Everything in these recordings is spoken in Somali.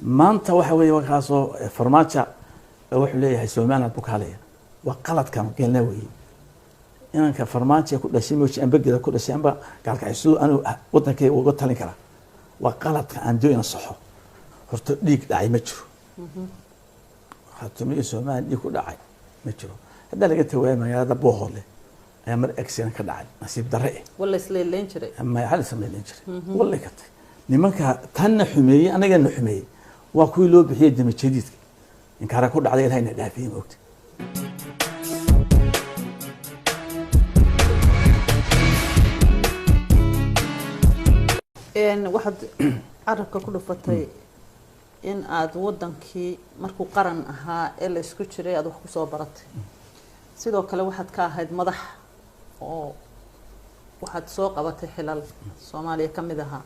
maanta waxa weeye markaasoo farmaajo wuxuu leeyahay Soomaaliya bukaaleya waa qaladkan galna weeye inanka farmaajo ku dhashay mooji amba gida ku dhashay amba galkayso anu wadankay uga talin kara waa qaladka aan doona saxo horta dhiig dhacay ma jiro haddii Soomaaliya dhiig ku dhacay ma jiro hadda laga tawaayay magaalada Bohole ayaa mar accident ka dhacay nasiib darre walla isleeleen jiray ama hal isleeleen jiray walla ka tay nimanka tan xumeeyay anaga xumeeyay waa kuwii loo bixiyay dima jadiidka in kara ku dhacday ilaahay dhaafiyay moogtay waxaad carabka ku dhufatay in aad wadankii markuu qaran ahaa ee la isku jiray aad wax ku soo baratay sidoo kale waxaad ka ahayd madax oo waxaad soo qabatay xilal Soomaaliya kamid aha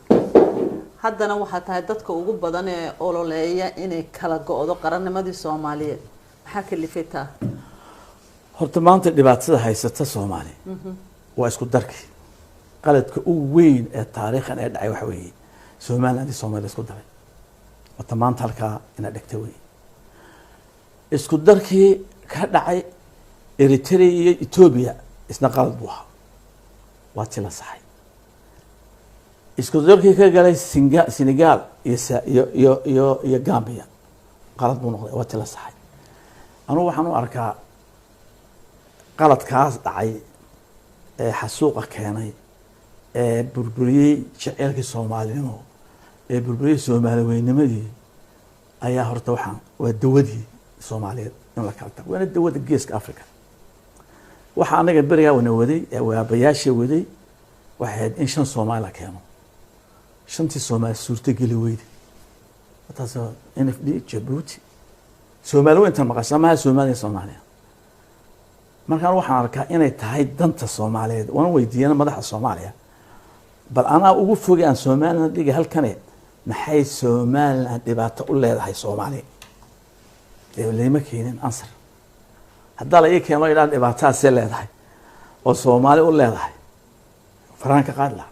haddana waxaad tahay dadka ugu badan ee ololeeya inay kala go'do qarannimadii Soomaaliyeed maxaa kalifaytaa horta maanta dhibaatada haysata Soomaaliya waa isku darkii qaladka ugu weyn ee taariikhan ee dhacay waxa weeye Soomaaliya isku daray wata maanta halka ina dhigtay weeye isku darkii ka dhacay Eritrea iyo Ethiopia isna qalad buu ahaa waa tila saxay isku darkii ka galay Senegal iyo Gambia qalad buu noqday waa tila saxay anu waxaan u arkaa qaladkaas dhacay ee xasuuqa keenay ee burburiyay jaceelkii Soomaaliyimo ee burburiyay Soomaaliyeenimadii ayaa horta waxaan waa dawadii Soomaaliyeed in la kala tago waa dawada geeska Afrika waxa anaga bariga wana waday ee waabayaasha waday waxaad in shan Soomaali la keeno shantii Soomaali suurta gali weyd taasoo NFD Djibouti Soomaaliya inta maqashay Soomaaliya markaan waxaan arkaa inay tahay danta Soomaaliyeed waan weydiiyay madaxda Soomaaliya bal ana ugu fogaan Soomaaliya dhiga halkan maxay Soomaaliya dhibaato u leedahay Soomaaliya leeyma keenin ansar hadda la ii keeno ilaa dhibaataas leedahay oo Soomaaliya u leedahay Faranka qaadla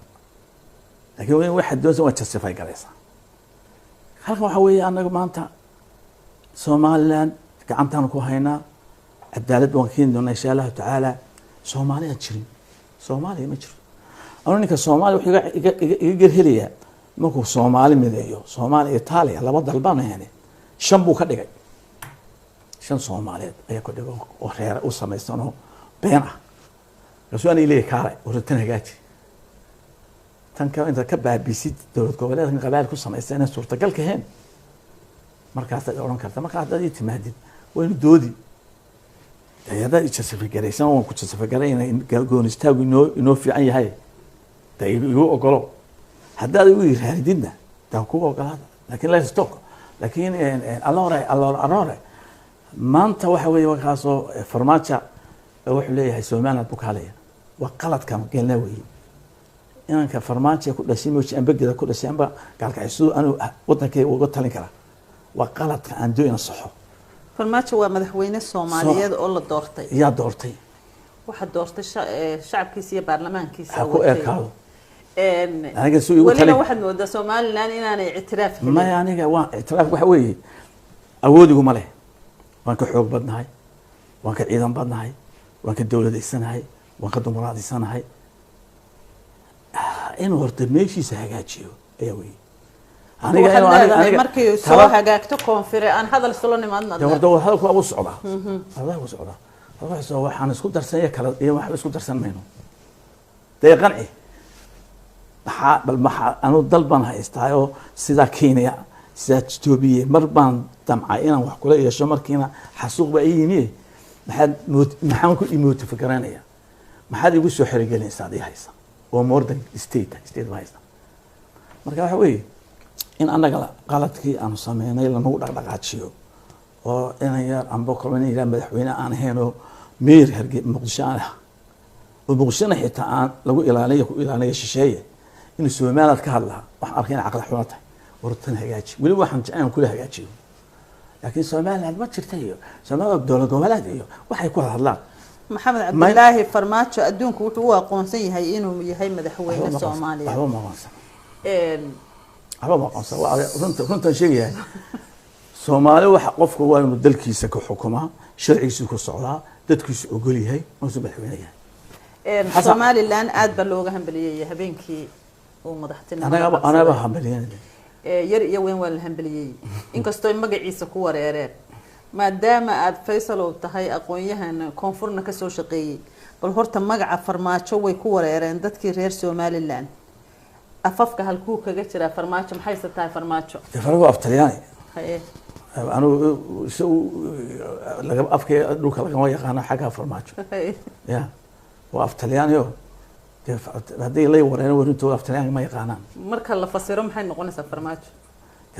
laakiin waxa doonsan waa justify garaysa halkan waxa weeye anagu maanta Soomaaliland gacantaan ku haynaa عدالة وكين دون إن شاء الله تعالى Soomaaliya jirin Soomaaliya ma jiro أنا Soomaaliya wuxuu iga heliyaa markuu Soomaali mideeyo Soomaaliya Itaaliya laba dalbana yani shan buu ka dhigay shan Soomaaliyeed ayaa ku dhigay oo reer u sameysano been ah rasuulana ilaahay kaale waratan hagaaji tan ka inta ka baabisid dawlad goboleedka qabaal ku sameysana suurtagal ka heen markaas ay oran kartaa marka hadda ay timaadid way doodi هذا يتصفى جريسان وكتصفى جرينا يقولون يستوي إنه في أي هاي يقولوا قالوا هذا يقول هادينا تأكلوا قال لكن لا يستوك لكن الله ما أنت وحوي وخاصة فرماتشا وحليه سومانا بوكالية وقلت كم قلنا وي إن كفرماتشا كل شيء مش أنبقى كل شيء أنبقى قال كعسو أنا وطنك وقلت لك وقلت عندنا الصحة farmaajo waa madaxweyne Soomaaliyeed oo la doortay yaa doortay waxa doortay shacabkiisa iyo baarlamaankiisa ku eekaado aniga soo igu talay waxa moodaa Soomaaliland inaanay ictiraaf helin ma aniga waa ictiraaf waxa weeye awoodigu ma leh waan ka xoog badnahay waan ka ciidan badnahay waan ka dawladeysanahay waan ka dumaraadisanahay inuu horta meeshiisa hagaajiyo ayaa weeye aniga markii soo hagaagto koonfire aan hadal soo nimaadna horta hadalku waa u socdaa hadalku u socdaa waxaan waxaan isku darsanay kala iyo wax isku darsan mayno deeqanci maxaa anu dalban haystaayo sida Kenya sida Ethiopia marban damcay inaan wax kula yeesho markiina xasuuq ba yimi maxaan ku imooti fikranaya maxaad igu soo xirigelinaysaa adii haysa oo modern state haysa marka waxa weeye in anaga qaladkii aanu sameynay la nagu dhaqdhaqaajiyo oo inaya amba kolonii ila madaxweyne aan heeno meer herge Muqdisho ah oo Muqdisho xitaa aan lagu ilaaliyo shisheeye in Soomaaliland ka hadla wax arkeen aqal xunata wartan hagaaji wali waxaan jeclaan kula hagaajiyo laakiin Soomaaliland ma jirtay Soomaaliland dawlad goboleed iyo waxay ku hadlaan Maxamed Cabdullaahi Farmaajo adduunku wuxuu u aqoonsan yahay inuu yahay madaxweyne Soomaaliya أبغى ما قصة runta sheegaya soomaali waxa qofku waa inuu dalkiisa ku xukumaa sharcigiisa ku socdaa dadkiisu ogol yahay inuu madaxweyne yahay Somaliland aad baa looga hambaliyay habeenkii uu madaxtinimada anaaba hambaliyay yar iyo weyn waa la hambaliyay inkastoo magaciisa ku wareereen maadaama aad Faysal oo tahay aqoon-yahan koonfurna ka soo shaqeeyay bal horta magaca farmaajo way ku wareereen dadkii reer Somaliland afafka halkuu kaga jira farmaajo maxay tahay farmaajo farmaajo af Talyaani anu soo laga afkay dhulka laga yaqaan xaga farmaajo ya waa af Talyaani oo hadii lay wareen warintu af Talyaani ma yaqaanaan marka la fasiro maxay noqonaysaa farmaajo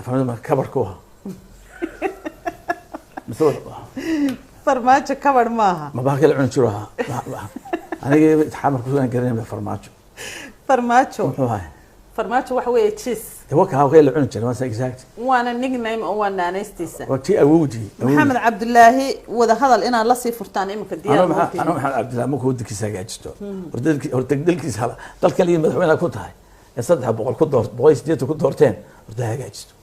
farmaajo kabarku ah farmaajo kabar maaha ma baa kale cun jiro aniga taxamar ku soo gaarnay farmaajo farmaajo waxa weeye cheese waxa uu kale cun jiro exact waana nickname oo waa naanaystiisa waqti awoodi maxamed cabdullaahi wada hadal inaan la sii furtaan imika diyaar ana maxamed cabdullaahi ma ku wadkiisa hagaajisto horta dalkiisa dalka liin madaxweynaha ku tahay 300 ku door 180 ku doorteen horta hagaajisto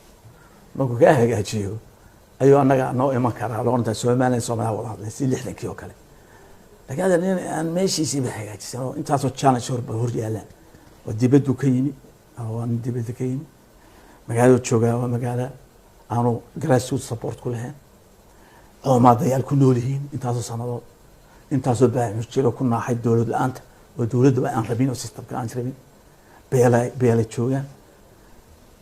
markuu ka hagaajiyo ayuu anaga noo iman karaa loonta Soomaaliya wada hadlay si 60kii oo kale laakiin aan meeshiisii ba hagaajisan oo intaasoo challenge hor yaalaan oo dibaddu ka yimi oo dibadda ka yimi magaalada joogaa waa magaala aanu grassroots support ku lahayn oo maadayaal ku nool yihiin intaasoo sanadood intaasoo baahiyo jiro ku naaxay dawlad la'aanta oo dawladda aan rabin oo systemka aan rabin beelay joogaan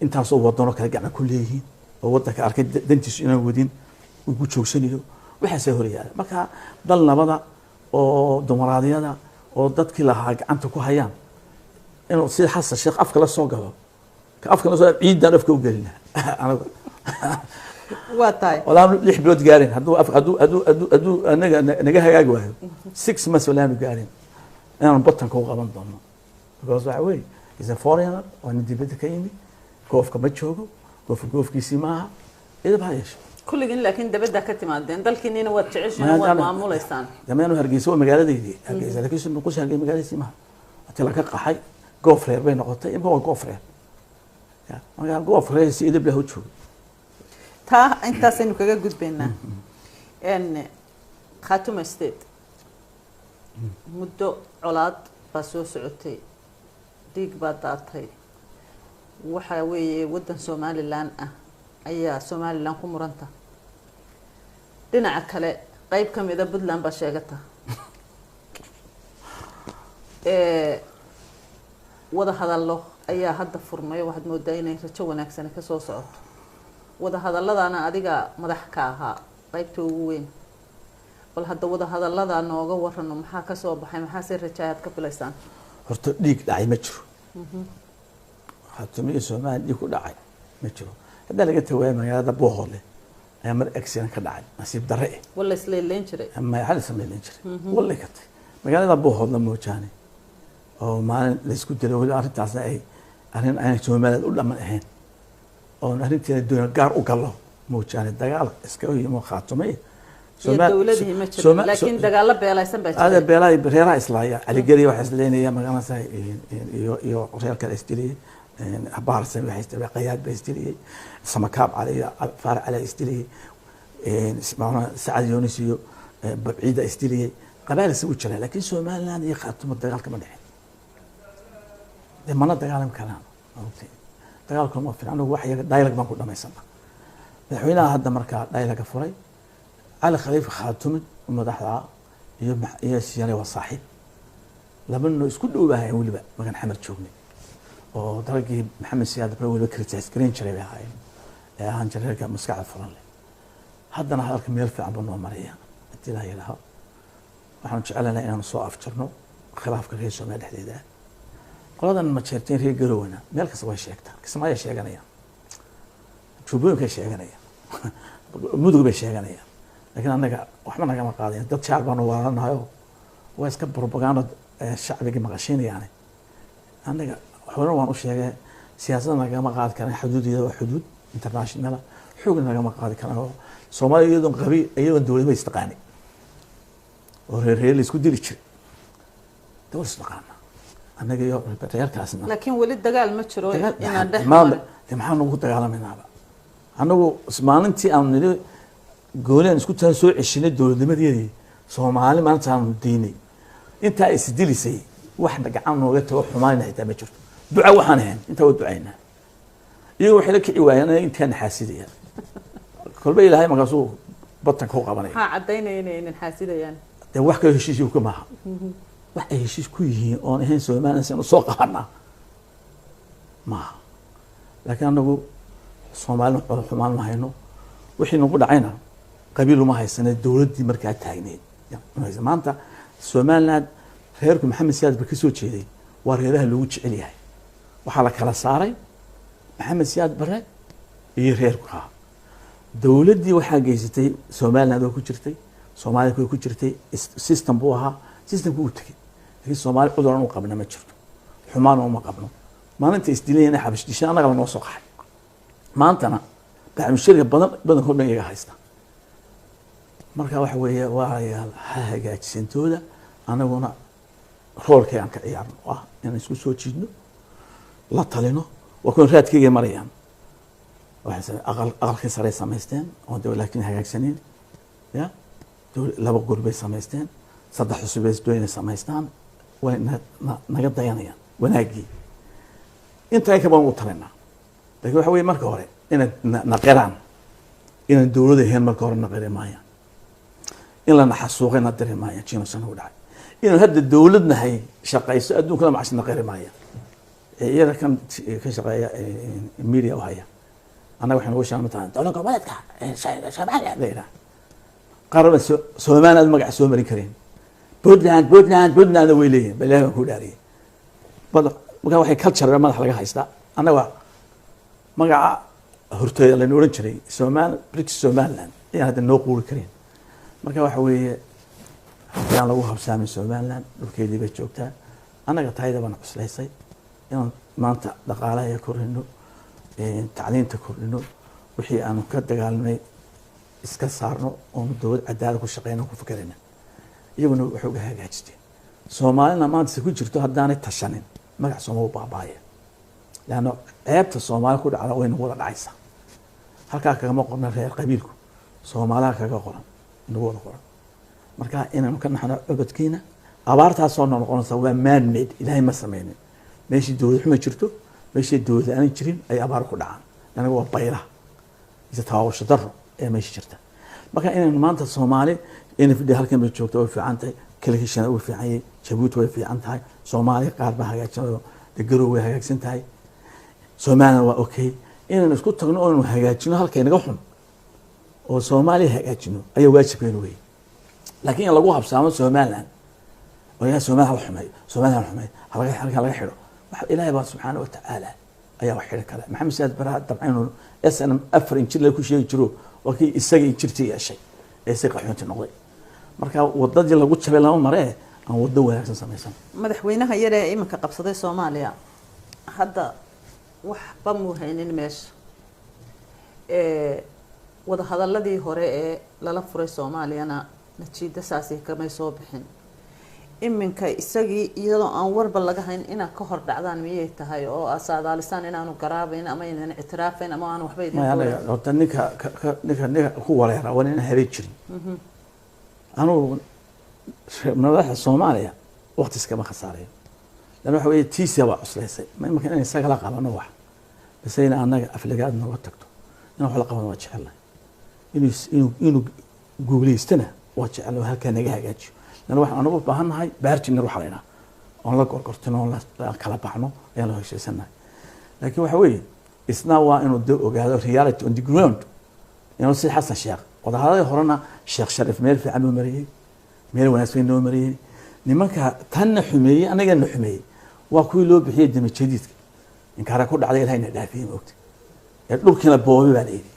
intaasoo wadano kala gacan ku leeyihiin oo wadanka arkay dantiisu inaan wadin ugu joogsanayo waxa soo horyaala marka dal nabada oo dumaraadiyada oo dadkii lahaa gacanta ku hayaan inuu si xasan sheekh afka la soo galo ka afka la soo ciidan afka u galina anaga waa tahay walaal 6 bilood gaarin haduu anaga naga hagaag waayo 6 months walaal gaarin inaan batanka u qaban doono because waxa weey is a foreigner oo dibadda ka yimi koofka ma joogo goofkiisii maaha idab hayeesho kulligin laakiin dabadda ka timaadeen dalkiina waad jeceshiin waad maamuleysaan damaanu hargeysa magaaladeedii hargeysa laakiin ku soo magaaladiisii maaha ati la ka qaxay goofreer bay noqotay imka waa goofreer ya marka goofreer si idab la joogo taa intaasaynu kaga gudbaynaa Khartoum State muddo colaad baa soo socotay dhiig baa daatay waxa weeye wadan Somaliland ah ayaa Somaliland ku muranta dhinaca kale qayb kamid ah Puntland baa sheegata wada hadallo ayaa hadda furmay waxaad moodaa inay rajo wanaagsan ka soo socoto wada hadalladana adiga madax ka ahaa qaybta ugu weyn bal hadda wada hadallada nooga warano maxaa ka soo baxay maxaa si rajaad ka filaysaan horta dhiig dhacay ma jiro Khartoum Soomaaliya ku dhacay ma jiro hadda laga tawaayay magaalada Bohole ayaa mar accident ka dhacay nasiib darre walla isleeleen jiray ama hal sameeyeen jiray walla ka tay magaalada Bohole ma joogane oo maalin la isku dilay wali arintaasna ay arin ay Soomaaliya u dhaman ahayn oo arinteeda doon gaar u galo ma joogane dagaal iska yimo Khartoum dawladii ma jiro laakiin dagaal beelaysan baa jiray hada beelay reeraha islaaya ali gari waxa isleenaya magaalada iyo reerka istilay abaarsan waxa istilay qayaad baa istilay samakaab caliya faar cali istilay ismaana saad yoonis iyo baciida istilay qabaal soo jira laakiin Soomaaliland iyo Khartoum dagaalka ma dhixin mana dagaalam karaan dagaalku ma fiican wax yaga dialogue baan ku dhamaysan madaxweynaha hadda marka dialogue furay على خليفة خاتم ومدحها هي سيارة وصاحب لمنه يسكت له بها يقول بقى ما كان حمل شغلي ودرجة محمد سياد بقول بكرة سكرين شري بها هاي هنجرها كمسكع فرنلي هذا أنا هذا كمية في عبنا مريا أنت لا لها وإحنا نشعلنا إن نصاف شرنو خلاف كريه سوما الحديدة قلنا أن المشارتين هي جرونا مالك سوى شيء أكتر كسمايا شيء جنايا شوفون كشيء جنايا مدو بشيء جنايا لكن أنا وحنا كما قاعدين دك شعب أنا ورانا هايو واسك بروباغندا الشعب اللي مغشين يعني أنا حوالنا وانو شيء سياسة كما قاعد كان حدود إذا حدود انترناشنال حقوقنا كما قاعد كان Soomaaliya iyadoo qabi iyadoo dawladda istaqaani oo reer isku dili jiray dawlad istaqaana anaga iyo reerkaasna laakiin wali dagaal ma jiro inaan dhex maxaan ugu dagaalamaynaaba annagu maalintii aan nidhi gooniaan isku taan soo ceshinay dowladnimadeedii Soomaali maanta aan diinay inta ay isdilisay wax gacan nooga tago xumaanay xitaa ma jirto duca waxaan ahayn inta uu ducaynaa iyagu waxay la kici waayeen intaan xaasidaya kolba ilaahay markaasuu batan ku qabanay ha cadaynayeen in xaasidayaan de wax ka heshiis ku maaha wax ay heshiis ku yihiin oo ahayn Soomaaliya soo soo qabanaa maaha laakiin anagu Soomaali xumaan ma hayno wixii nagu dhacayna qabiil uma haysanay dawladdii markaa taagneed maanta Soomaaliland reerku Maxamed Siyaad ba ka soo jeeday waa reeraha lagu jecel yahay waxaa la kala saaray Maxamed Siyaad bare iyo reerku dawladdii waxaa geysatay Soomaaliland oo ku jirtay Soomaaliya ku jirtay system buu ahaa systemku uu tagay laakiin Soomaali cuduran u qabna ma jirto xumaan uma qabno maalinta isdilayna xabash dishan anaga la noo soo qaxay maantana bacmushirka badan kordhan iyaga haysta marka waxa weeye waa hagaajisantooda anaguna roolkay aan ka ciyaarno ah in isku soo jiidno la talino waa kuwan raadkayga marayaan waxay aqalkii sare samaysteen oo laakiin hagaagsaneen ya laba gurbay samaysteen saddex cusub ay doonayaan samaystaan way naga dayanayaan wanaagii inta ka baan u talinaa laakiin waxa weeye marka hore in naqiraan in dawladda heen marka hore naqirayaan in la naxasuuqayna dareemayaan jiino san u dhacay in hadda dawladna hay shaqayso adduunka ma casna qarimaaya iyada kan ka shaqeeya media wahaya anaga waxaan ugu sheegnaa maanta dawladda goboleedka Soomaaliya leeyahay qaraba Soomaaliya magac soo marin kareen Puntland way leeyihiin balaaga ku dhaariyay marka waxay culture madax laga haystaa anaga magaca hortooda la oran jiray British Somaliland ayaa hadda noo quuri kareen marka waxa weeye hadaan lagu habsaamin Somaliland dhulkeedii bay joogtaa anaga taayada baan cuslaysay inaan maanta dhaqaalaha korino tacliinta korino wixii aan ka dagaalnay iska saarno oo dawlad cadaalad ku shaqeyno ku fikrayna iyaguna wuxuu uga hagaajisteen Soomaalina maanta ku jirto haddaanay tashanin magac Soomaali baabaaya laana ceebta Soomaali ku dhacda way nagu wada dhacaysa halka kaga qorna reer qabiilku Soomaaliya kaga qoran nagu wada qoran marka inaan ka naxno codadkiina abaartaas soo noqonaysa waa man made ilaahay ma sameeynin meeshii dawlad xuma jirto meeshii dawlad aan jirin ay abaar ku dhacaan anaga waa bayla isa taawasho daro ee meeshii jirta marka inaan maanta Soomaali in fidii halkan bay joogto oo fiican tahay kala heshan oo fiican yahay Jabuuti way fiican tahay Soomaali qaar ba hagaajin degaro way hagaagsan tahay Soomaaliya waa okay inaan isku tagno oo hagaajino halkay naga xun oo Soomaali hagaajino ayaa waajibkeenu weey laakiin in lagu habsaamo Soomaaliland oo yaa Soomaaliya xumay halka laga xiro waxa Ilaahay baa subxaanahu wa ta'ala ayaa wax xiri kale Maxamed Siyaad Barre dabcan SNM afar injil la ku sheegi jiro wakii isaga injirtii yeeshay ee si qaxoonti noqday marka wadadii lagu jabay lama maree aan wado wanaagsan samaysan madaxweynaha yare imanka qabsaday Soomaaliya hadda wax bamuu haynin meesha wada hadaladii hore ee lala furay Soomaaliyana natiijo saasi kama soo bixin iminka isagii iyadoo aan warba laga hayn ina ka hor dhacdaan miyay tahay oo asaadaalisan inaanu garaabayn ama inaan ictiraafin ama aan waxba idin horta ninka ku wareera waa inaan heray jirin anu madaxa Soomaaliya waqti iska ma khasaaray lana waxa weeye tiisa waa cuslaysay ma imka inaan isaga la qabano wax bas ina anaga aflagaad nooga tagto in wax la qabano waa jecelahay inuu guuleystana waa jecelahay halka naga hagaajiyo lana waxaan anagu baahanahay baarjin ruux leena oo la gorgortino oo la kala baxno ayaan la heshiisanahay laakiin waxa weeye isna waa inuu ogaado reality on the ground inuu si xasan sheekh wadahadalada horena Sheekh Sharif meel fiican uu mariyay meel wanaagsan uu mariyay nimanka tan xumeeyay anaga xumeeyay waa kuwii loo bixiyay dimi jadiidka in kaara ku dhacday ilaahay dhaafiyay moogtay ee dhulkina boobi baa leeyahay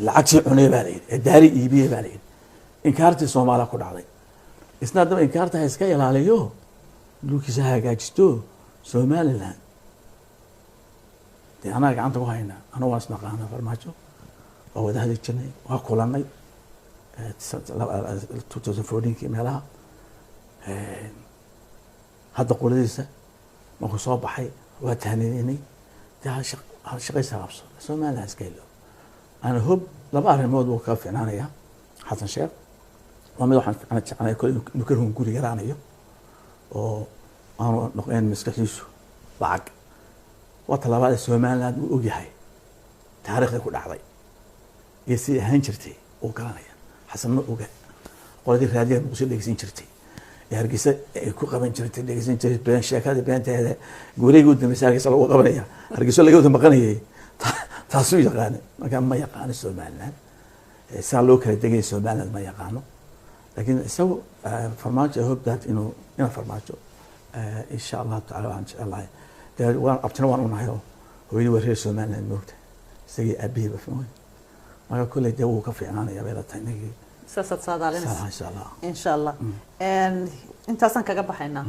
lacag cunay baa leeyahay daari iibiye baa leeyahay in kaartii Soomaaliya ku dhacday isna daba in kaarta iska ilaaliyo dhulkiisa hagaajisto Somaliland de anaga gacanta ku hayna anagu waan isnaqaana farmaajo oo wada hadal jirnay waa kulanay 2014 meelaha hadda qoladiisa markuu soo baxay waa tahniinay shaqaysa qabso Soomaaliya iska ilo أنا هوب لما أعرف الموضوع وكاف عناية حسن شيخ وما يروح أنا كل نكرهم كل يرانيه أو أنا نقين مسكتيسو بعد وطلع بعد السومان لا وجهي تاريخ كل أحد يصير هنشرتي وكانيا حسن ما وجه قلت هذه المصيبة اللي سنشرتي هرجس كل قبل شرتي اللي سنشرتي بين شكاد بين هذا قولي قلت مساك صلوا قبليها هرجس اللي قلت مقنيه تاسو يقان ما كان ما يقان السومان سالو كره دغي سومان ما يقانو لكن سو فرماجه هوب ذات انه انا فرماجه ان شاء الله تعالى ان شاء الله وان ابتنا وان هايو هويدي وري سومان الموت سي ابي بفمون ما كل جو كفي انا يا بيلا تنيجي ساسات صادالين ان شاء الله ان شاء الله ان انت اصلا كغبخينا